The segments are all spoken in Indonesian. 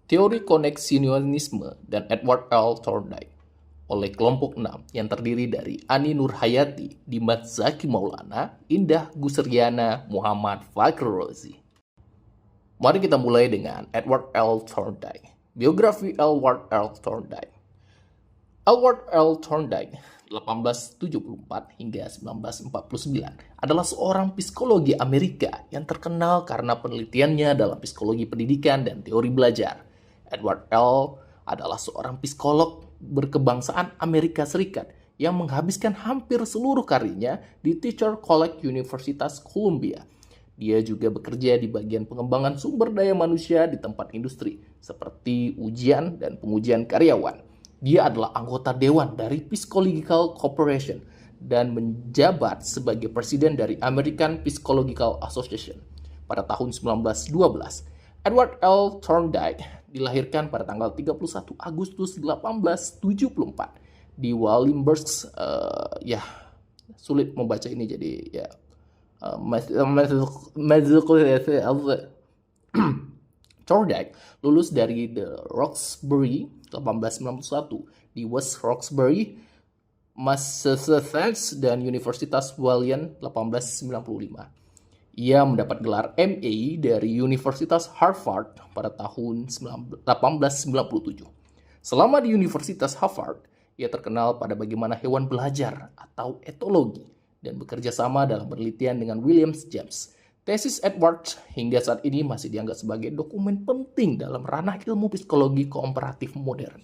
Teori koneksionisme dan Edward L. Thorndike oleh kelompok 6 yang terdiri dari Ani Nurhayati, Dimat Zaki Maulana, Indah Gusriana, Muhammad Fakhr Rozi. Mari kita mulai dengan Edward L. Thorndike. Biografi Edward L. Thorndike. Edward L. Thorndike 1874 hingga 1949 adalah seorang psikologi Amerika yang terkenal karena penelitiannya dalam psikologi pendidikan dan teori belajar. Edward L. adalah seorang psikolog berkebangsaan Amerika Serikat yang menghabiskan hampir seluruh karirnya di Teacher College Universitas Columbia. Dia juga bekerja di bagian pengembangan sumber daya manusia di tempat industri, seperti ujian dan pengujian karyawan. Dia adalah anggota dewan dari Psychological Corporation dan menjabat sebagai presiden dari American Psychological Association. Pada tahun 1912, Edward L. Thorndike dilahirkan pada tanggal 31 Agustus 1874 di Wallenburg. Sulit membaca ini jadi ya. Thorndike lulus dari The Roxbury 1891 di West Roxbury, Massachusetts dan Universitas Wesleyan 1895. Ia mendapat gelar MA dari Universitas Harvard pada tahun 1897. Selama di Universitas Harvard, ia terkenal pada bagaimana hewan belajar atau etologi dan bekerja sama dalam penelitian dengan William James. Tesis Edward hingga saat ini masih dianggap sebagai dokumen penting dalam ranah ilmu psikologi komparatif modern.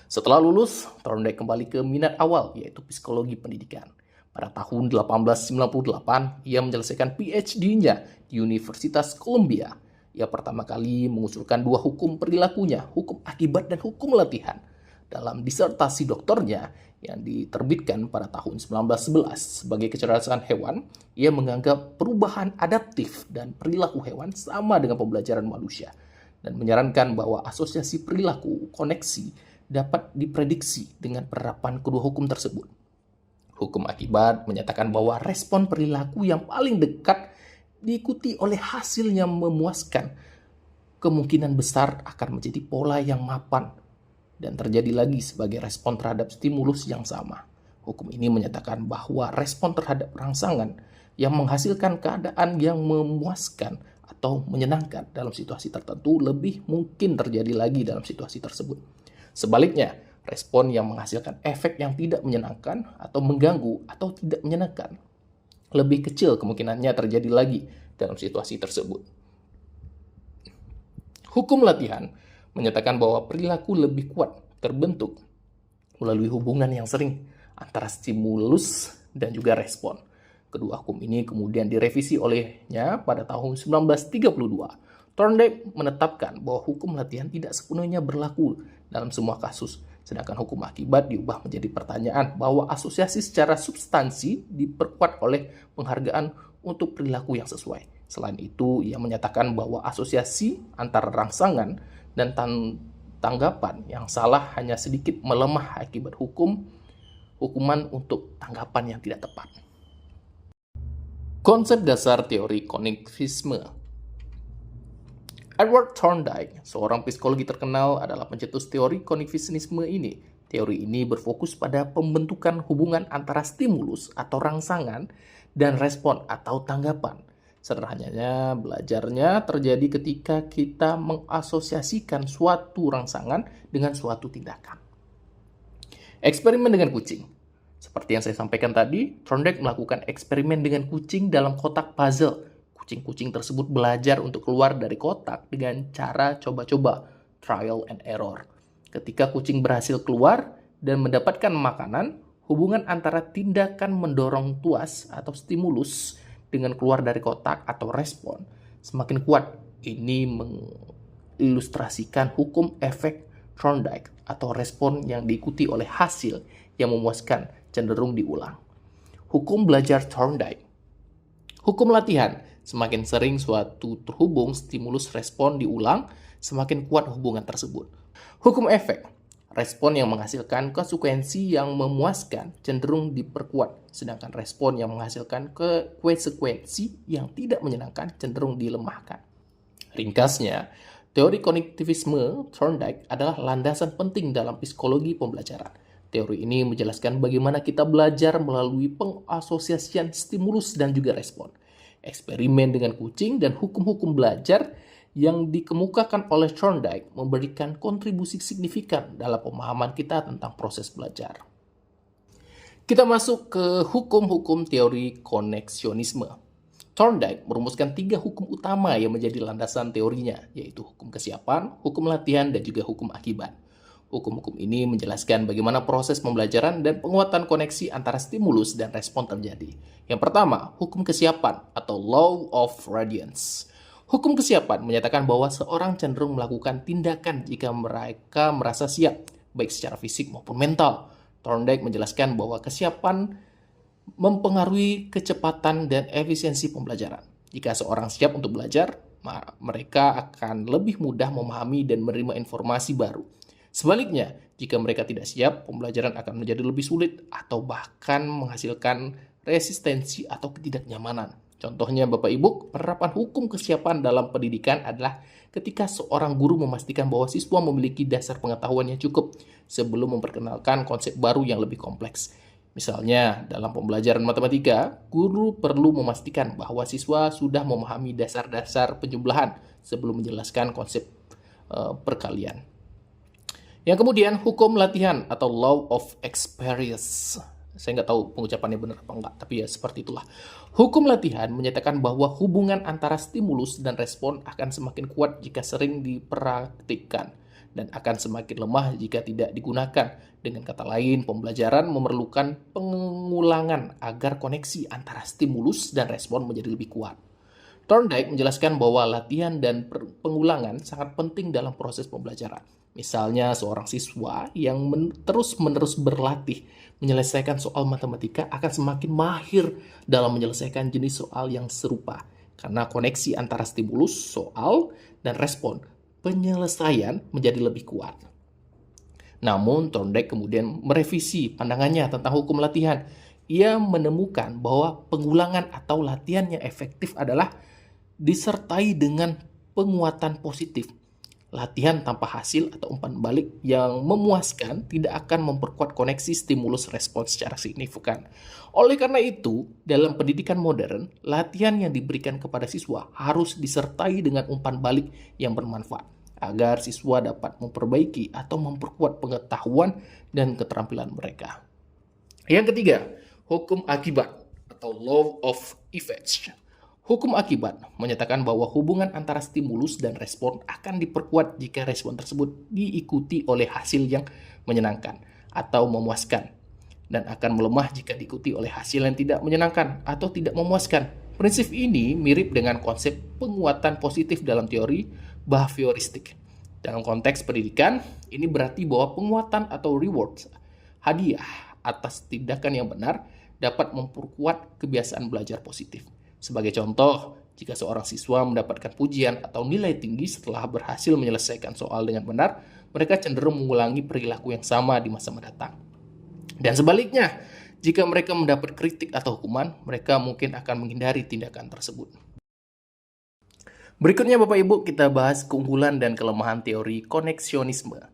Setelah lulus, Thorndike kembali ke minat awal, yaitu psikologi pendidikan. Pada tahun 1898, ia menyelesaikan PhD-nya di Universitas Columbia. Ia pertama kali mengusulkan dua hukum perilakunya, hukum akibat dan hukum latihan. Dalam disertasi doktornya yang diterbitkan pada tahun 1911 sebagai kecerdasan hewan, ia menganggap perubahan adaptif dan perilaku hewan sama dengan pembelajaran manusia dan menyarankan bahwa asosiasi perilaku koneksi dapat diprediksi dengan penerapan kedua hukum tersebut. Hukum akibat menyatakan bahwa respon perilaku yang paling dekat diikuti oleh hasil yang memuaskan, kemungkinan besar akan menjadi pola yang mapan dan terjadi lagi sebagai respon terhadap stimulus yang sama. Hukum ini menyatakan bahwa respon terhadap rangsangan yang menghasilkan keadaan yang memuaskan atau menyenangkan dalam situasi tertentu lebih mungkin terjadi lagi dalam situasi tersebut. Sebaliknya, respon yang menghasilkan efek yang tidak menyenangkan atau mengganggu atau tidak menyenangkan lebih kecil kemungkinannya terjadi lagi dalam situasi tersebut. Hukum latihan menyatakan bahwa perilaku lebih kuat terbentuk melalui hubungan yang sering antara stimulus dan juga respon. Kedua hukum ini kemudian direvisi olehnya pada tahun 1932. Thorndike menetapkan bahwa hukum latihan tidak sepenuhnya berlaku dalam semua kasus, sedangkan hukum akibat diubah menjadi pertanyaan bahwa asosiasi secara substansi diperkuat oleh penghargaan untuk perilaku yang sesuai. Selain itu, ia menyatakan bahwa asosiasi antara rangsangan dan tanggapan yang salah hanya sedikit melemah akibat hukuman untuk tanggapan yang tidak tepat. Konsep dasar teori konektivisme. Edward Thorndike, seorang psikologi terkenal, adalah pencetus teori konektivisme ini. Teori ini berfokus pada pembentukan hubungan antara stimulus atau rangsangan dan respon atau tanggapan. Sederhananya, belajarnya terjadi ketika kita mengasosiasikan suatu rangsangan dengan suatu tindakan. Eksperimen dengan kucing. Seperti yang saya sampaikan tadi, Thorndike melakukan eksperimen dengan kucing dalam kotak puzzle. Kucing-kucing tersebut belajar untuk keluar dari kotak dengan cara coba-coba, trial and error. Ketika kucing berhasil keluar dan mendapatkan makanan, hubungan antara tindakan mendorong tuas atau stimulus dengan keluar dari kotak atau respon semakin kuat. Ini mengilustrasikan hukum efek Thorndike atau respon yang diikuti oleh hasil yang memuaskan cenderung diulang. Hukum belajar Thorndike. Hukum latihan. Semakin sering suatu terhubung stimulus respon diulang, semakin kuat hubungan tersebut. Hukum efek. Respon yang menghasilkan konsekuensi yang memuaskan cenderung diperkuat, sedangkan respon yang menghasilkan konsekuensi yang tidak menyenangkan cenderung dilemahkan. Ringkasnya, Teori kognitivisme Thorndike adalah landasan penting dalam psikologi pembelajaran. Teori ini menjelaskan bagaimana kita belajar melalui pengasosiasian stimulus dan juga respon. Eksperimen dengan kucing dan hukum-hukum belajar yang dikemukakan oleh Thorndike memberikan kontribusi signifikan dalam pemahaman kita tentang proses belajar. Kita masuk ke hukum-hukum teori koneksionisme. Thorndike merumuskan 3 hukum utama yang menjadi landasan teorinya, yaitu hukum kesiapan, hukum latihan, dan juga hukum akibat. Hukum-hukum ini menjelaskan bagaimana proses pembelajaran dan penguatan koneksi antara stimulus dan respon terjadi. Yang pertama, hukum kesiapan atau Law of Radiance. Hukum kesiapan menyatakan bahwa seorang cenderung melakukan tindakan jika mereka merasa siap, baik secara fisik maupun mental. Thorndike menjelaskan bahwa kesiapan mempengaruhi kecepatan dan efisiensi pembelajaran. Jika seorang siap untuk belajar, mereka akan lebih mudah memahami dan menerima informasi baru. Sebaliknya, jika mereka tidak siap, pembelajaran akan menjadi lebih sulit atau bahkan menghasilkan resistensi atau ketidaknyamanan. Contohnya, Bapak Ibu, penerapan hukum kesiapan dalam pendidikan adalah ketika seorang guru memastikan bahwa siswa memiliki dasar pengetahuan yang cukup sebelum memperkenalkan konsep baru yang lebih kompleks. Misalnya, dalam pembelajaran matematika, guru perlu memastikan bahwa siswa sudah memahami dasar-dasar penjumlahan sebelum menjelaskan konsep perkalian. Yang kemudian, hukum latihan atau Law of Experience. Saya nggak tahu pengucapannya benar apa enggak, tapi ya seperti itulah. Hukum latihan menyatakan bahwa hubungan antara stimulus dan respon akan semakin kuat jika sering dipraktikkan, dan akan semakin lemah jika tidak digunakan. Dengan kata lain, pembelajaran memerlukan pengulangan agar koneksi antara stimulus dan respon menjadi lebih kuat. Thorndike menjelaskan bahwa latihan dan pengulangan sangat penting dalam proses pembelajaran. Misalnya, seorang siswa yang terus-menerus berlatih menyelesaikan soal matematika akan semakin mahir dalam menyelesaikan jenis soal yang serupa, karena koneksi antara stimulus, soal, dan respon penyelesaian menjadi lebih kuat. Namun, Thorndike kemudian merevisi pandangannya tentang hukum latihan. Ia menemukan bahwa pengulangan atau latihan yang efektif adalah disertai dengan penguatan positif. Latihan tanpa hasil atau umpan balik yang memuaskan tidak akan memperkuat koneksi stimulus respon secara signifikan. Oleh karena itu, dalam pendidikan modern, latihan yang diberikan kepada siswa harus disertai dengan umpan balik yang bermanfaat agar siswa dapat memperbaiki atau memperkuat pengetahuan dan keterampilan mereka. Yang ketiga, hukum akibat atau Law of Effects. Hukum akibat menyatakan bahwa hubungan antara stimulus dan respon akan diperkuat jika respon tersebut diikuti oleh hasil yang menyenangkan atau memuaskan, dan akan melemah jika diikuti oleh hasil yang tidak menyenangkan atau tidak memuaskan. Prinsip ini mirip dengan konsep penguatan positif dalam teori behavioristik. Dalam konteks pendidikan, ini berarti bahwa penguatan atau rewards, hadiah atas tindakan yang benar, dapat memperkuat kebiasaan belajar positif. Sebagai contoh, jika seorang siswa mendapatkan pujian atau nilai tinggi setelah berhasil menyelesaikan soal dengan benar, mereka cenderung mengulangi perilaku yang sama di masa mendatang. Dan sebaliknya, jika mereka mendapat kritik atau hukuman, mereka mungkin akan menghindari tindakan tersebut. Berikutnya Bapak Ibu, kita bahas keunggulan dan kelemahan teori koneksionisme.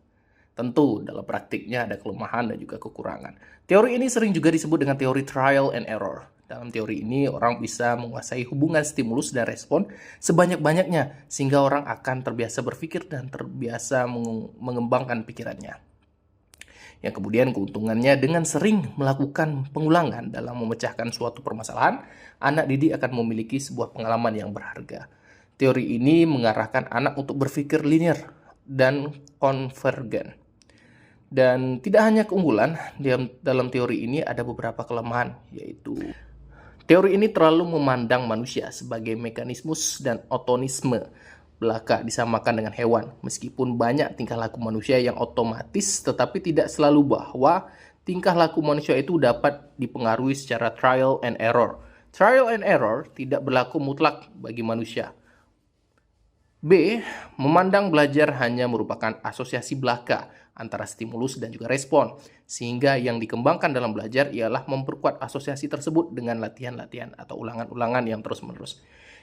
Tentu dalam praktiknya ada kelemahan dan juga kekurangan. Teori ini sering juga disebut dengan teori trial and error. Dalam teori ini, orang bisa menguasai hubungan stimulus dan respon sebanyak-banyaknya, sehingga orang akan terbiasa berpikir dan terbiasa mengembangkan pikirannya. Yang kemudian keuntungannya, dengan sering melakukan pengulangan dalam memecahkan suatu permasalahan, anak didik akan memiliki sebuah pengalaman yang berharga. Teori ini mengarahkan anak untuk berpikir linear dan konvergen. Dan tidak hanya keunggulan, dalam teori ini ada beberapa kelemahan, yaitu teori ini terlalu memandang manusia sebagai mekanismus dan otonomisme belaka disamakan dengan hewan. Meskipun banyak tingkah laku manusia yang otomatis, tetapi tidak selalu bahwa tingkah laku manusia itu dapat dipengaruhi secara trial and error. Trial and error tidak berlaku mutlak bagi manusia. B. Memandang belajar hanya merupakan asosiasi belaka antara stimulus dan juga respon, sehingga yang dikembangkan dalam belajar ialah memperkuat asosiasi tersebut dengan latihan-latihan atau ulangan-ulangan yang terus-menerus.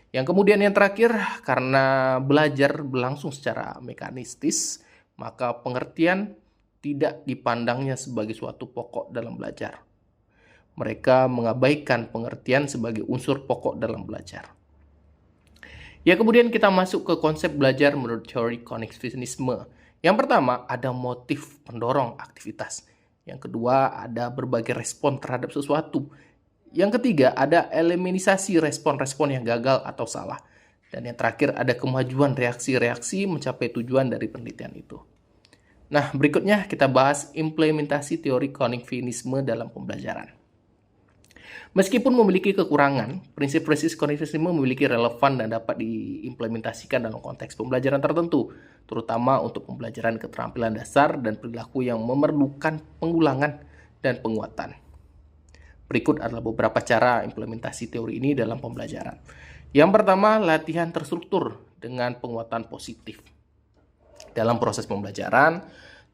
Yang kemudian yang terakhir, karena belajar berlangsung secara mekanistis, maka pengertian tidak dipandangnya sebagai suatu pokok dalam belajar. Mereka mengabaikan pengertian sebagai unsur pokok dalam belajar. Ya, kemudian kita masuk ke konsep belajar menurut teori koneksionisme. Yang pertama, ada motif pendorong aktivitas. Yang kedua, ada berbagai respon terhadap sesuatu. Yang ketiga, ada eliminasi respon-respon yang gagal atau salah. Dan yang terakhir, ada kemajuan reaksi-reaksi mencapai tujuan dari penelitian itu. Nah, berikutnya kita bahas implementasi teori koneksionisme dalam pembelajaran. Meskipun memiliki kekurangan, prinsip-prinsip koneksionisme memiliki relevan dan dapat diimplementasikan dalam konteks pembelajaran tertentu, terutama untuk pembelajaran keterampilan dasar dan perilaku yang memerlukan pengulangan dan penguatan. Berikut adalah beberapa cara implementasi teori ini dalam pembelajaran. Yang pertama, latihan terstruktur dengan penguatan positif. Dalam proses pembelajaran,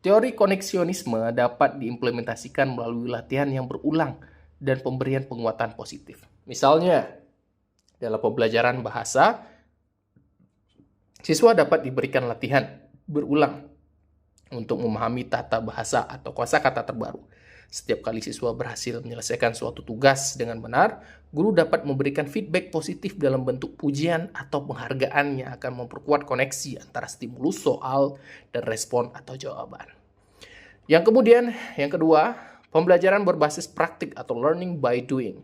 teori koneksionisme dapat diimplementasikan melalui latihan yang berulang dan pemberian penguatan positif. Misalnya, dalam pembelajaran bahasa, siswa dapat diberikan latihan berulang untuk memahami tata bahasa atau kosakata terbaru. Setiap kali siswa berhasil menyelesaikan suatu tugas dengan benar, guru dapat memberikan feedback positif dalam bentuk pujian atau penghargaan yang akan memperkuat koneksi antara stimulus soal dan respon atau jawaban. Yang kedua, pembelajaran berbasis praktik atau learning by doing.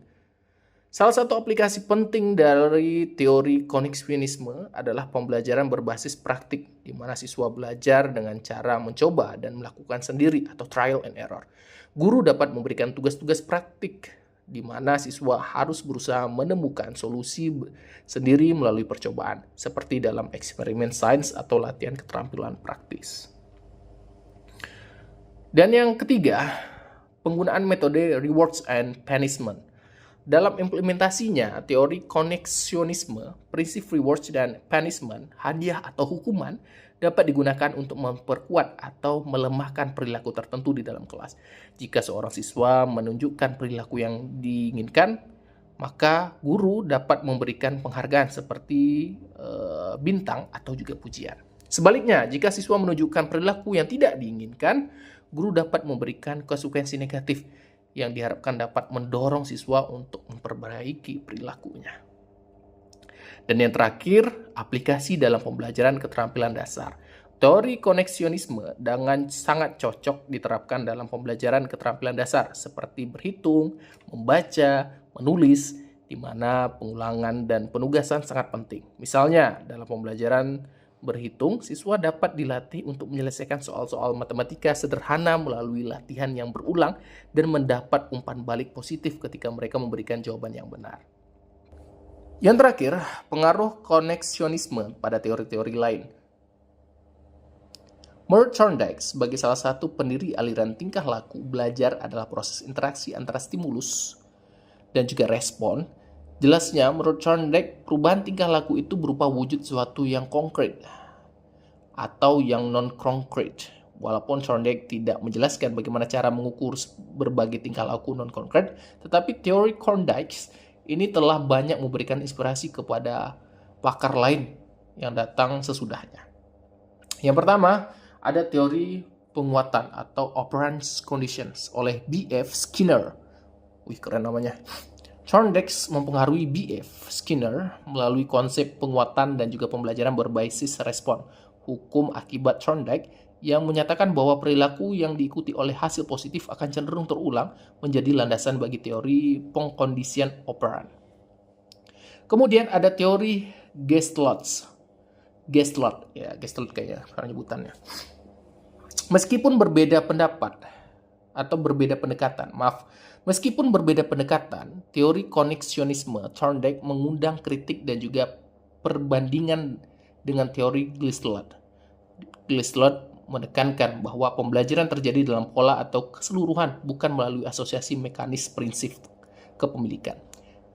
Salah satu aplikasi penting dari teori koneksionisme adalah pembelajaran berbasis praktik, di mana siswa belajar dengan cara mencoba dan melakukan sendiri atau trial and error. Guru dapat memberikan tugas-tugas praktik, di mana siswa harus berusaha menemukan solusi sendiri melalui percobaan, seperti dalam eksperimen sains atau latihan keterampilan praktis. Dan yang ketiga, penggunaan metode rewards and punishment. Dalam implementasinya, teori koneksionisme, prinsip rewards dan punishment, hadiah atau hukuman, dapat digunakan untuk memperkuat atau melemahkan perilaku tertentu di dalam kelas. Jika seorang siswa menunjukkan perilaku yang diinginkan, maka guru dapat memberikan penghargaan seperti bintang atau juga pujian. Sebaliknya, jika siswa menunjukkan perilaku yang tidak diinginkan, guru dapat memberikan konsekuensi negatif yang diharapkan dapat mendorong siswa untuk memperbaiki perilakunya. Dan yang terakhir, aplikasi dalam pembelajaran keterampilan dasar. Teori koneksionisme dengan sangat cocok diterapkan dalam pembelajaran keterampilan dasar seperti berhitung, membaca, menulis, di mana pengulangan dan penugasan sangat penting. Misalnya, dalam pembelajaran berhitung, siswa dapat dilatih untuk menyelesaikan soal-soal matematika sederhana melalui latihan yang berulang dan mendapat umpan balik positif ketika mereka memberikan jawaban yang benar. Yang terakhir, pengaruh koneksionisme pada teori-teori lain. Menurut Thorndike, sebagai salah satu pendiri aliran tingkah laku, belajar adalah proses interaksi antara stimulus dan juga respon. Jelasnya, menurut Thorndike, perubahan tingkah laku itu berupa wujud sesuatu yang konkret atau yang non-konkret. Walaupun Thorndike tidak menjelaskan bagaimana cara mengukur berbagai tingkah laku non-konkret, tetapi teori Thorndike ini telah banyak memberikan inspirasi kepada pakar lain yang datang sesudahnya. Yang pertama, ada teori penguatan atau operance conditions oleh B.F. Skinner. Wih, keren namanya. Thorndike mempengaruhi B.F. Skinner melalui konsep penguatan dan juga pembelajaran berbasis respon, hukum akibat Thorndike, yang menyatakan bahwa perilaku yang diikuti oleh hasil positif akan cenderung terulang menjadi landasan bagi teori pengkondisian operan. Kemudian ada teori Gestalt kayaknya karena nyebutannya. Meskipun berbeda pendekatan, teori koneksionisme Thorndike mengundang kritik dan juga perbandingan dengan teori Gestalt. Gestalt menekankan bahwa pembelajaran terjadi dalam pola atau keseluruhan, bukan melalui asosiasi mekanis prinsip kepemilikan.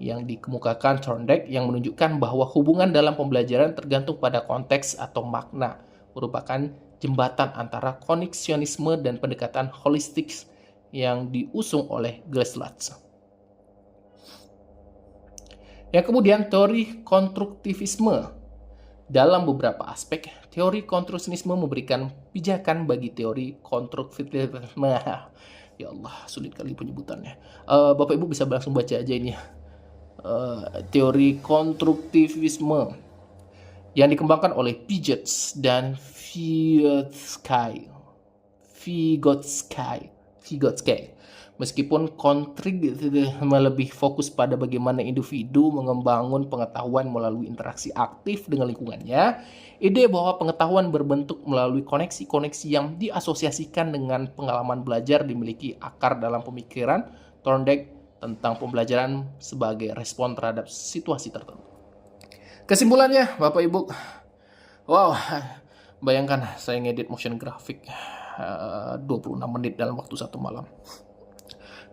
Yang dikemukakan Thorndike yang menunjukkan bahwa hubungan dalam pembelajaran tergantung pada konteks atau makna, merupakan jembatan antara koneksionisme dan pendekatan holistik yang diusung oleh Gestalt. Yang kemudian teori konstruktivisme. Dalam beberapa aspek, teori konstruktivisme memberikan pijakan bagi teori konstruktivisme. Ya Allah, sulit kali penyebutannya. Bapak Ibu bisa langsung baca aja ini ya. Teori konstruktivisme yang dikembangkan oleh Piaget dan Vygotsky. Meskipun konstruktivisme lebih fokus pada bagaimana individu membangun pengetahuan melalui interaksi aktif dengan lingkungannya, ide bahwa pengetahuan berbentuk melalui koneksi-koneksi yang diasosiasikan dengan pengalaman belajar dimiliki akar dalam pemikiran Thorndike tentang pembelajaran sebagai respon terhadap situasi tertentu. Kesimpulannya, Bapak Ibu, wow, bayangkan saya ngedit motion graphic 26 menit dalam waktu 1 malam.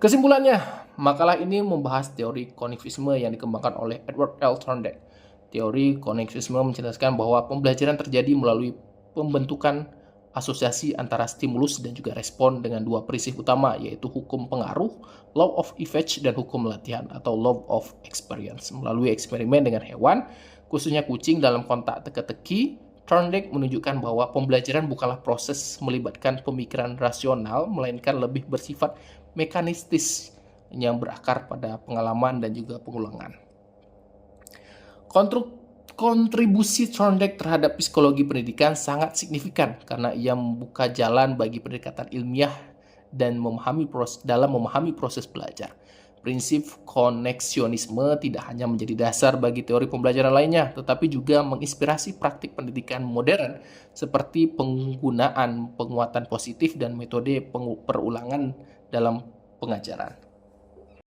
Kesimpulannya, makalah ini membahas teori konektivisme yang dikembangkan oleh Edward L. Thorndike. Teori konektivisme menjelaskan bahwa pembelajaran terjadi melalui pembentukan asosiasi antara stimulus dan juga respon dengan dua prinsip utama, yaitu hukum pengaruh, law of effect, dan hukum latihan atau law of experience. Melalui eksperimen dengan hewan, khususnya kucing dalam kontak teka-teki, Thorndike menunjukkan bahwa pembelajaran bukanlah proses melibatkan pemikiran rasional, melainkan lebih bersifat mekanistis yang berakar pada pengalaman dan juga pengulangan. Kontribusi Thorndike terhadap psikologi pendidikan sangat signifikan karena ia membuka jalan bagi pendekatan ilmiah dan dalam memahami proses belajar. Prinsip koneksionisme tidak hanya menjadi dasar bagi teori pembelajaran lainnya, tetapi juga menginspirasi praktik pendidikan modern seperti penggunaan penguatan positif dan metode perulangan dalam pengajaran.